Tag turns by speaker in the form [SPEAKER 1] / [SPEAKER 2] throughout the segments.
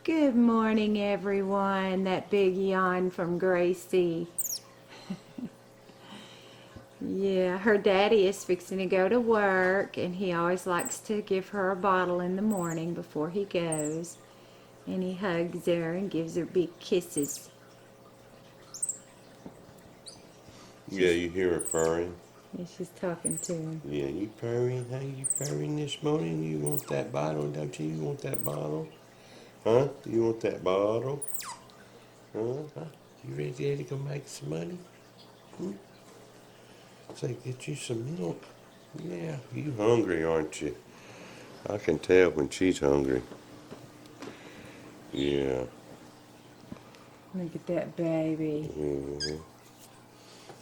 [SPEAKER 1] Good morning, everyone. That big yawn from Gracie. Yeah, her daddy is fixing to go to work, and he always likes to give her a bottle in the morning before he goes. And he hugs her and gives her big kisses.
[SPEAKER 2] Yeah, you hear her purring.
[SPEAKER 1] Yeah, she's talking to him.
[SPEAKER 2] Yeah, you purring? How you purring this morning? You want that bottle, don't you? You want that bottle? Huh? You want that bottle? Huh? You ready to go make some money? Say, get you some milk. Yeah, you hungry, aren't you? I can tell when she's hungry. Yeah.
[SPEAKER 1] Look at that baby.
[SPEAKER 2] Mm-hmm.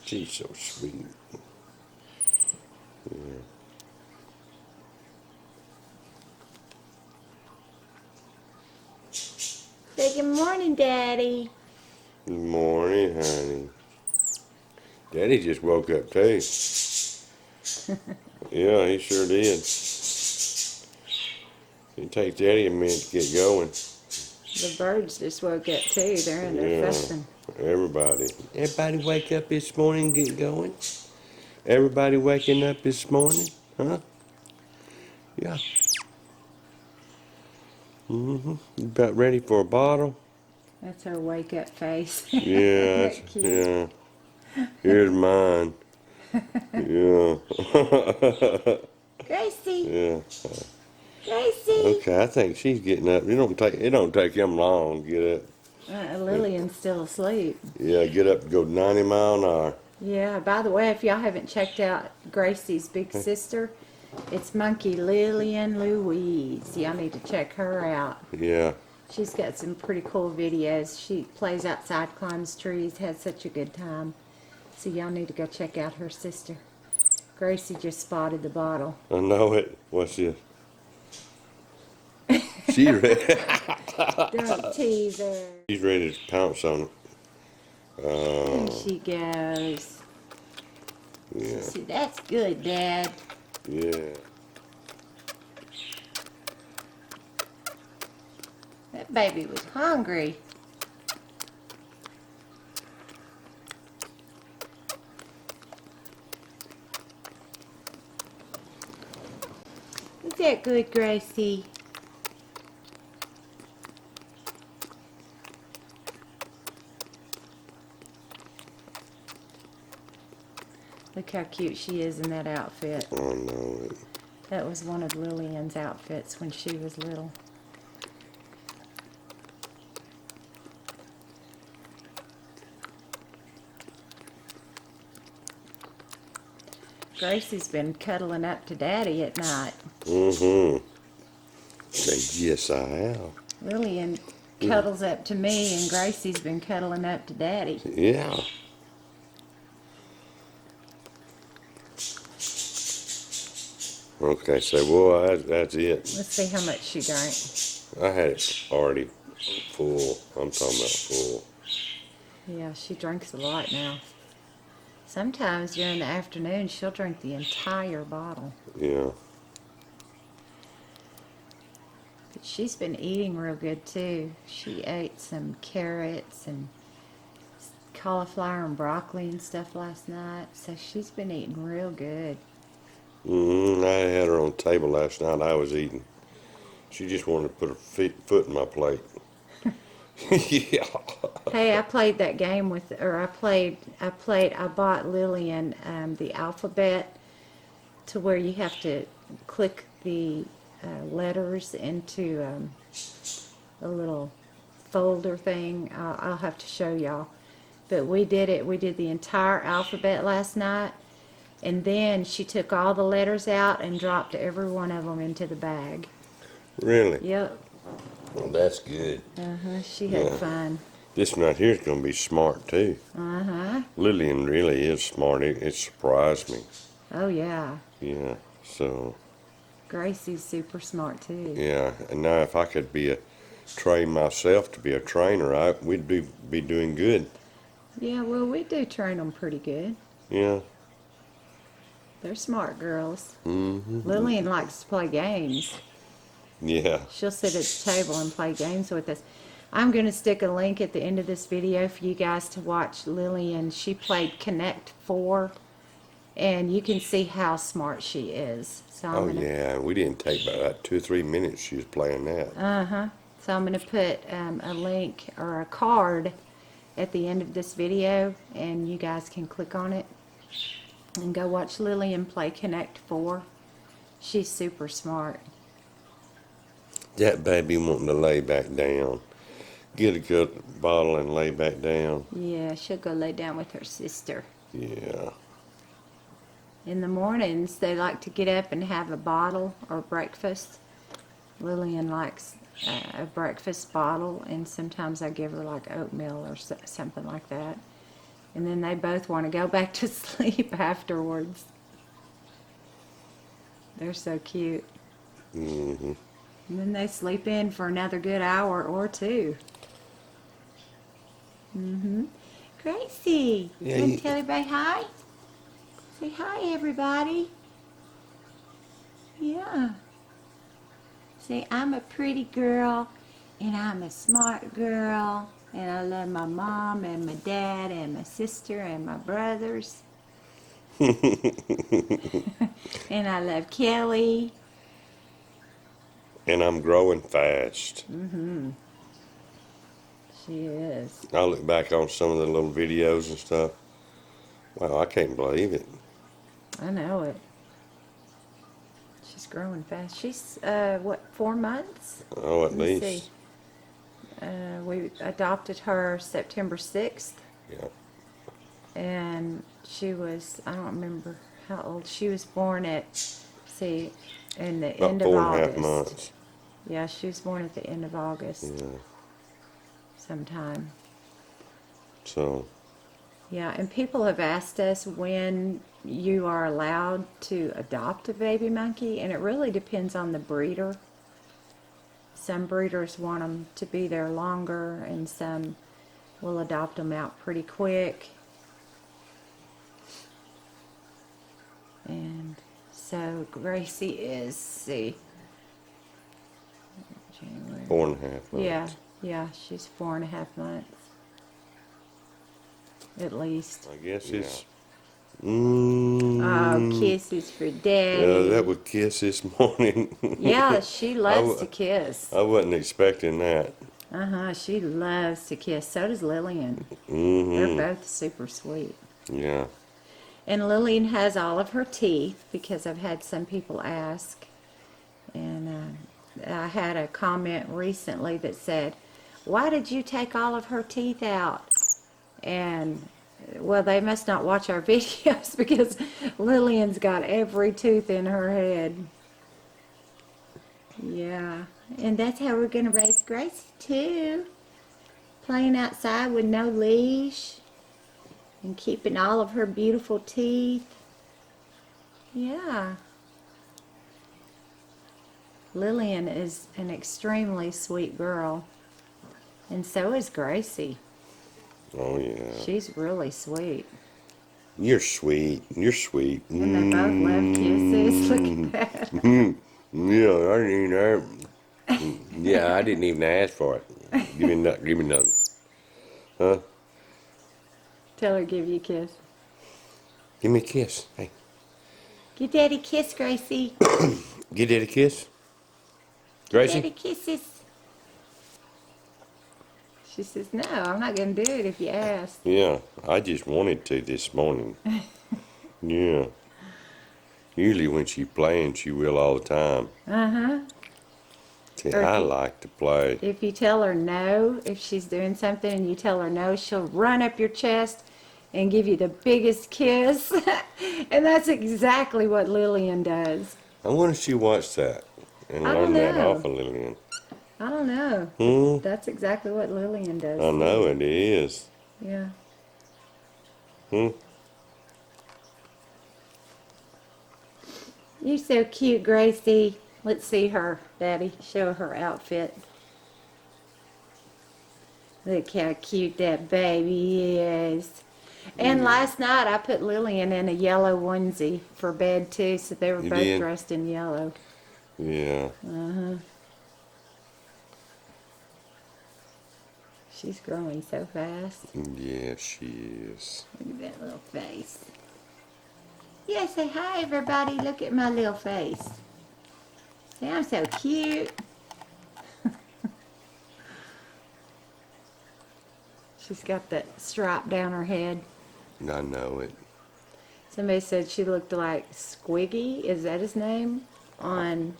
[SPEAKER 2] She's so sweet. Yeah.
[SPEAKER 1] Say good morning, Daddy.
[SPEAKER 2] Good morning, honey. Daddy just woke up too. Yeah, he sure did. It takes Daddy a minute to get going.
[SPEAKER 1] The birds just woke up too. They're in there fussing.
[SPEAKER 2] Everybody wake up this morning and get going? Everybody waking up this morning? Huh? Yeah. You about ready for a bottle?
[SPEAKER 1] That's her wake up face.
[SPEAKER 2] Yeah,
[SPEAKER 1] That cute?
[SPEAKER 2] yeah. Here's mine. Yeah.
[SPEAKER 1] Gracie.
[SPEAKER 2] Yeah.
[SPEAKER 1] Gracie.
[SPEAKER 2] Okay, I think she's getting up. It don't take him long to get up.
[SPEAKER 1] Lillian's still asleep.
[SPEAKER 2] Yeah, get up and go 90 miles an hour.
[SPEAKER 1] Yeah, by the way, if y'all haven't checked out Gracie's big sister, it's Monkey Lillian Louise. Y'all need to check her out.
[SPEAKER 2] Yeah.
[SPEAKER 1] She's got some pretty cool videos. She plays outside, climbs trees, has such a good time. So y'all need to go check out her sister. Gracie just spotted the bottle.
[SPEAKER 2] I know it. What's this? She ready.
[SPEAKER 1] Don't tease her.
[SPEAKER 2] She's ready to pounce on it.
[SPEAKER 1] There she goes.
[SPEAKER 2] Yeah.
[SPEAKER 1] See, that's good, Dad.
[SPEAKER 2] Yeah.
[SPEAKER 1] That baby was hungry. Is that good, Gracie? Look how cute she is in that outfit.
[SPEAKER 2] I know it.
[SPEAKER 1] That was one of Lillian's outfits when she was little. Gracie's been cuddling up to Daddy at night.
[SPEAKER 2] Say, yes, I have.
[SPEAKER 1] Lillian cuddles up to me, and Gracie's been cuddling up to Daddy.
[SPEAKER 2] Yeah. Okay, so, well, that's it.
[SPEAKER 1] Let's see how much she drank.
[SPEAKER 2] I had it already full. I'm talking about full.
[SPEAKER 1] Yeah, she drinks a lot now. Sometimes during the afternoon, she'll drink the entire bottle.
[SPEAKER 2] Yeah.
[SPEAKER 1] But she's been eating real good, too. She ate some carrots and cauliflower and broccoli and stuff last night. So she's been eating real good.
[SPEAKER 2] I had her on the table last night. I was eating. She just wanted to put her foot in my plate. Yeah.
[SPEAKER 1] Hey, I played that game with, or I bought Lillian the alphabet to where you have to click the letters into a little folder thing. I'll have to show y'all. But we did it. We did the entire alphabet last night. And then she took all the letters out and dropped every one of them into the bag.
[SPEAKER 2] Really?
[SPEAKER 1] Yep.
[SPEAKER 2] Well, that's good.
[SPEAKER 1] She had fun.
[SPEAKER 2] This one right here is going to be smart, too. Lillian really is smart. It surprised me.
[SPEAKER 1] Oh, yeah.
[SPEAKER 2] Yeah, so,
[SPEAKER 1] Gracie's super smart, too.
[SPEAKER 2] yeah. And now if I could train myself to be a trainer, we'd be doing good.
[SPEAKER 1] Yeah, well, we do train them pretty good.
[SPEAKER 2] Yeah.
[SPEAKER 1] They're smart girls. Lillian likes to play games.
[SPEAKER 2] Yeah.
[SPEAKER 1] She'll sit at the table and play games with us. I'm going to stick a link at the end of this video for you guys to watch Lillian. She played Connect 4, and you can see how smart she is. So I'm
[SPEAKER 2] Oh,
[SPEAKER 1] gonna,
[SPEAKER 2] yeah. We didn't take about that 2 or 3 minutes she was playing that.
[SPEAKER 1] So I'm going to put a link or a card at the end of this video, and you guys can click on it and go watch Lillian play Connect 4. She's super smart.
[SPEAKER 2] That baby wanting to lay back down. Get a good bottle and lay back down.
[SPEAKER 1] Yeah, she'll go lay down with her sister.
[SPEAKER 2] Yeah.
[SPEAKER 1] In the mornings, they like to get up and have a bottle or breakfast. Lillian likes a breakfast bottle, and sometimes I give her like oatmeal or something like that. And then they both want to go back to sleep afterwards. They're so cute.
[SPEAKER 2] Mm-hmm.
[SPEAKER 1] And then they sleep in for another good hour or two. Gracie,
[SPEAKER 2] Yeah,
[SPEAKER 1] you want
[SPEAKER 2] you-
[SPEAKER 1] to tell everybody hi? Say hi, everybody. Yeah. Say, I'm a pretty girl, and I'm a smart girl, and I love my mom and my dad and my sister and my brothers. And I love Kelly.
[SPEAKER 2] And I'm growing fast.
[SPEAKER 1] She is.
[SPEAKER 2] I look back on some of the little videos and stuff. Wow, I can't believe it.
[SPEAKER 1] I know it. She's growing fast. She's, 4 months?
[SPEAKER 2] Oh, at
[SPEAKER 1] Let me
[SPEAKER 2] least.
[SPEAKER 1] see. We adopted her September 6th,
[SPEAKER 2] Yeah.
[SPEAKER 1] and she was, I don't remember how old. She was born at, in the
[SPEAKER 2] About
[SPEAKER 1] end of
[SPEAKER 2] 4.5
[SPEAKER 1] August.
[SPEAKER 2] months.
[SPEAKER 1] Yeah, she was born at the end of August
[SPEAKER 2] Yeah.
[SPEAKER 1] sometime.
[SPEAKER 2] So,
[SPEAKER 1] Yeah, and people have asked us when you are allowed to adopt a baby monkey, and it really depends on the breeder. Some breeders want them to be there longer, and some will adopt them out pretty quick. And so Gracie is, see, January.
[SPEAKER 2] 4.5 months.
[SPEAKER 1] Yeah, she's 4.5 months. At least.
[SPEAKER 2] I guess it's.
[SPEAKER 1] Oh, kisses for Daddy.
[SPEAKER 2] Yeah, that was Kiss this morning.
[SPEAKER 1] Yeah, she loves
[SPEAKER 2] w-
[SPEAKER 1] to kiss.
[SPEAKER 2] I wasn't expecting that.
[SPEAKER 1] She loves to kiss. So does Lillian.
[SPEAKER 2] Mm-hmm.
[SPEAKER 1] They're both super sweet.
[SPEAKER 2] Yeah.
[SPEAKER 1] And Lillian has all of her teeth, because I've had some people ask. And I had a comment recently that said, why did you take all of her teeth out? And, well, they must not watch our videos, because Lillian's got every tooth in her head. Yeah. And that's how we're going to raise Gracie, too. Playing outside with no leash. And keeping all of her beautiful teeth. Yeah. Lillian is an extremely sweet girl. And so is Gracie.
[SPEAKER 2] Oh, yeah.
[SPEAKER 1] She's really sweet.
[SPEAKER 2] You're sweet. You're sweet.
[SPEAKER 1] And they both love kisses. Look at that.
[SPEAKER 2] Yeah, I didn't even. Yeah, I didn't even ask for it. Give me nothing. Give me nothing. Huh?
[SPEAKER 1] Tell her to give you a kiss.
[SPEAKER 2] Give me a kiss. Hey,
[SPEAKER 1] Give Daddy a kiss, Gracie.
[SPEAKER 2] give Dad a kiss. Gracie.
[SPEAKER 1] Daddy kisses. She says, no, I'm not going to do it if you ask.
[SPEAKER 2] Yeah, I just wanted to this morning. Yeah. Usually when she's playing, she will all the time. See,
[SPEAKER 1] Or if
[SPEAKER 2] I
[SPEAKER 1] you-
[SPEAKER 2] like to play.
[SPEAKER 1] If you tell her no, if she's doing something and you tell her no, she'll run up your chest and give you the biggest kiss. And that's exactly what Lillian does.
[SPEAKER 2] I wonder if she watched that and
[SPEAKER 1] I don't
[SPEAKER 2] learned that
[SPEAKER 1] know.
[SPEAKER 2] off of Lillian.
[SPEAKER 1] I don't know.
[SPEAKER 2] Hmm?
[SPEAKER 1] That's exactly what Lillian does.
[SPEAKER 2] I know it is.
[SPEAKER 1] Yeah.
[SPEAKER 2] Hmm?
[SPEAKER 1] You're so cute, Gracie. Let's see her, Daddy. Show her outfit. Look how cute that baby is. And last night I put Lillian in a yellow onesie for bed too, so they were
[SPEAKER 2] You
[SPEAKER 1] both
[SPEAKER 2] did?
[SPEAKER 1] dressed in yellow.
[SPEAKER 2] Yeah.
[SPEAKER 1] She's growing so fast.
[SPEAKER 2] Yeah, she is.
[SPEAKER 1] Look at that little face. Yeah, say hi, everybody. Look at my little face. See, I'm so cute. She's got that stripe down her head.
[SPEAKER 2] I know it.
[SPEAKER 1] Somebody said she looked like Squiggy. Is that his name? On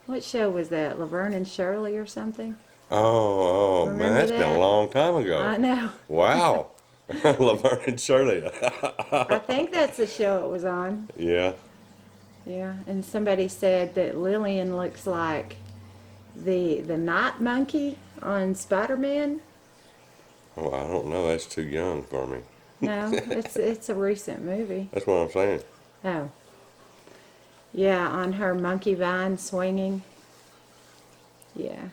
[SPEAKER 1] what show was that? Laverne and Shirley or something?
[SPEAKER 2] Oh, man,
[SPEAKER 1] Remember
[SPEAKER 2] that's been a
[SPEAKER 1] that?
[SPEAKER 2] long time ago.
[SPEAKER 1] I know.
[SPEAKER 2] Wow. Laverne and Shirley.
[SPEAKER 1] I think that's the show it was on.
[SPEAKER 2] Yeah.
[SPEAKER 1] Yeah, and somebody said that Lillian looks like the night monkey on Spider-Man.
[SPEAKER 2] Oh, I don't know. That's too young for me.
[SPEAKER 1] No, it's a recent movie.
[SPEAKER 2] That's what I'm saying.
[SPEAKER 1] Oh. Yeah, on her monkey vine swinging. Yeah.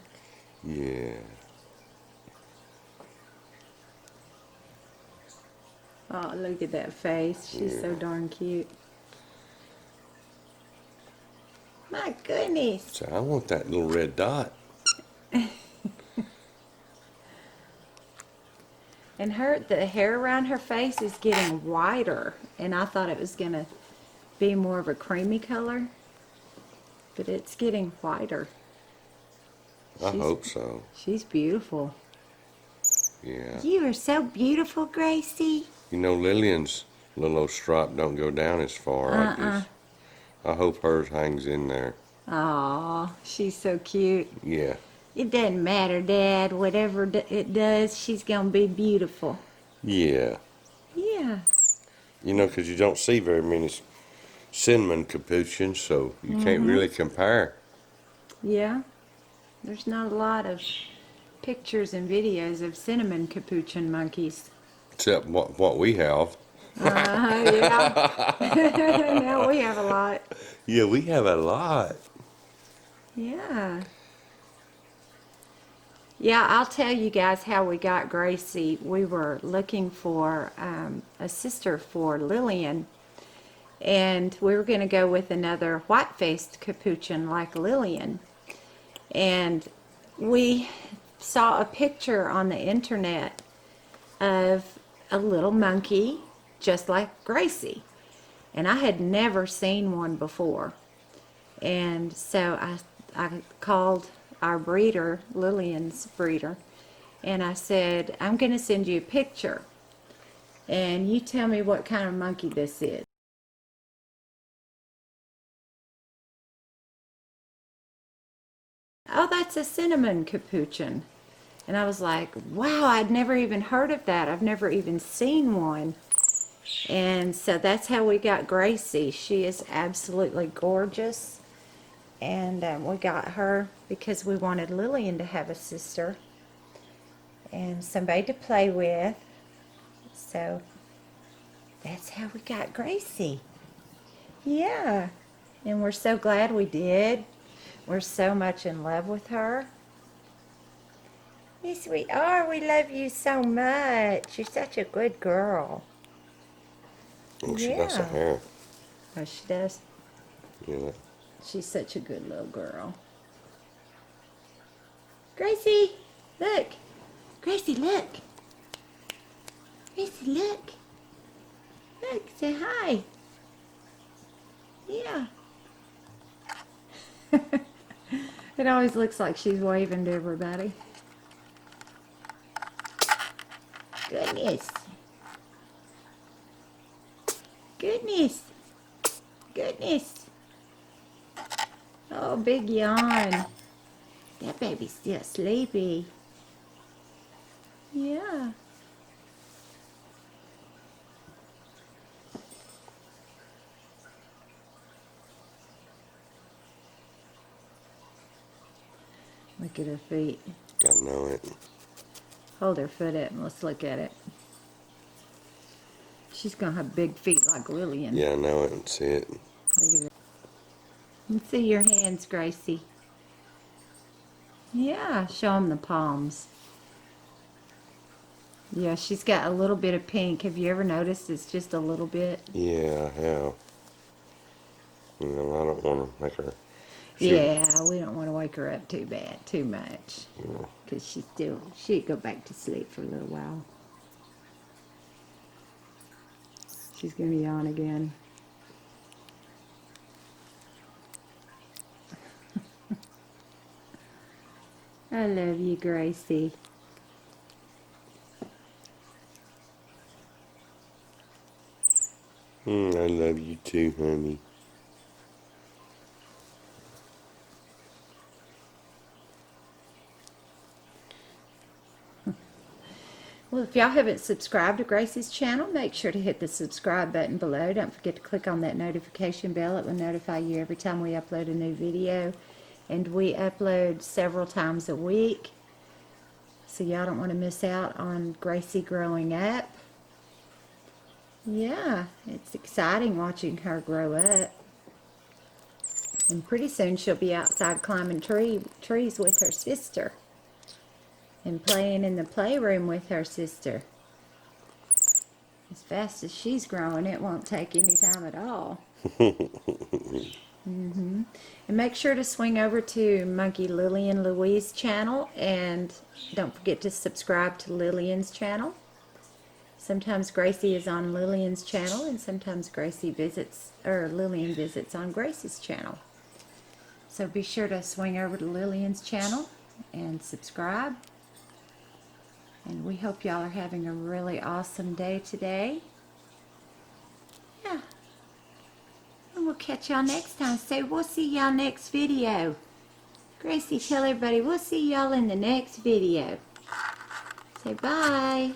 [SPEAKER 2] Yeah.
[SPEAKER 1] Oh, look at that face. She's so darn cute. My goodness.
[SPEAKER 2] So I want that little red dot.
[SPEAKER 1] And the hair around her face is getting whiter. And I thought it was going to be more of a creamy color. But it's getting whiter.
[SPEAKER 2] I hope so.
[SPEAKER 1] She's beautiful.
[SPEAKER 2] Yeah.
[SPEAKER 1] You are so beautiful, Gracie.
[SPEAKER 2] You know, Lillian's little old stripe don't go down as far. I hope hers hangs in there.
[SPEAKER 1] Aw, she's so cute.
[SPEAKER 2] Yeah.
[SPEAKER 1] It doesn't matter, Dad. Whatever it does, she's going to be beautiful.
[SPEAKER 2] Yeah.
[SPEAKER 1] Yeah.
[SPEAKER 2] You know, 'cause you don't see very many cinnamon capuchins, so you can't really compare.
[SPEAKER 1] Yeah. There's not a lot of pictures and videos of cinnamon capuchin monkeys.
[SPEAKER 2] Except what we have.
[SPEAKER 1] Yeah. Now we have a lot.
[SPEAKER 2] Yeah, we have a lot.
[SPEAKER 1] Yeah. Yeah, I'll tell you guys how we got Gracie. We were looking for a sister for Lillian, and we were going to go with another white-faced capuchin like Lillian. And we saw a picture on the internet of a little monkey just like Gracie. And I had never seen one before. And so I called our breeder, Lillian's breeder, and I said, I'm going to send you a picture. And you tell me what kind of monkey this is. Oh, that's a cinnamon capuchin. And I was like, wow, I'd never even heard of that. I've never even seen one. And so that's how we got Gracie. She is absolutely gorgeous. And we got her because we wanted Lillian to have a sister and somebody to play with. So that's how we got Gracie. Yeah. And we're so glad we did. We're so much in love with her. Yes, we are. We love you so much. You're such a good girl.
[SPEAKER 2] Oh, she got some hair.
[SPEAKER 1] Oh, she does?
[SPEAKER 2] Yeah.
[SPEAKER 1] She's such a good little girl. Gracie, look. Gracie, look. Gracie, look. Look, say hi. Yeah. It always looks like she's waving to everybody. Goodness. Goodness. Goodness. Oh, big yawn. That baby's still sleepy. Yeah. Look at her feet.
[SPEAKER 2] I know it.
[SPEAKER 1] Hold her foot up and let's look at it. She's going to have big feet like Lillian.
[SPEAKER 2] Yeah, I know it. See it.
[SPEAKER 1] Look at that. Let's see your hands, Gracie. Yeah, show them the palms. Yeah, she's got a little bit of pink. Have you ever noticed it's just a little bit?
[SPEAKER 2] Yeah, I have. You know, I don't want to make her Sure.
[SPEAKER 1] Yeah, we don't want to wake her up too much. Because she'd go back to sleep for a little while. She's going to yawn again. I love you, Gracie.
[SPEAKER 2] I love you too, honey.
[SPEAKER 1] Well, if y'all haven't subscribed to Gracie's channel, make sure to hit the subscribe button below. Don't forget to click on that notification bell. It will notify you every time we upload a new video. And we upload several times a week. So y'all don't want to miss out on Gracie growing up. Yeah, it's exciting watching her grow up. And pretty soon she'll be outside climbing trees with her sister. And playing in the playroom with her sister. As fast as she's growing, it won't take any time at all. And make sure to swing over to Monkey Lillian Louise channel, and don't forget to subscribe to Lillian's channel. Sometimes Gracie is on Lillian's channel, and sometimes Lillian visits on Gracie's channel. So be sure to swing over to Lillian's channel and subscribe. And we hope y'all are having a really awesome day today. Yeah. And we'll catch y'all next time. Say, we'll see y'all next video. Gracie, tell everybody, we'll see y'all in the next video. Say bye.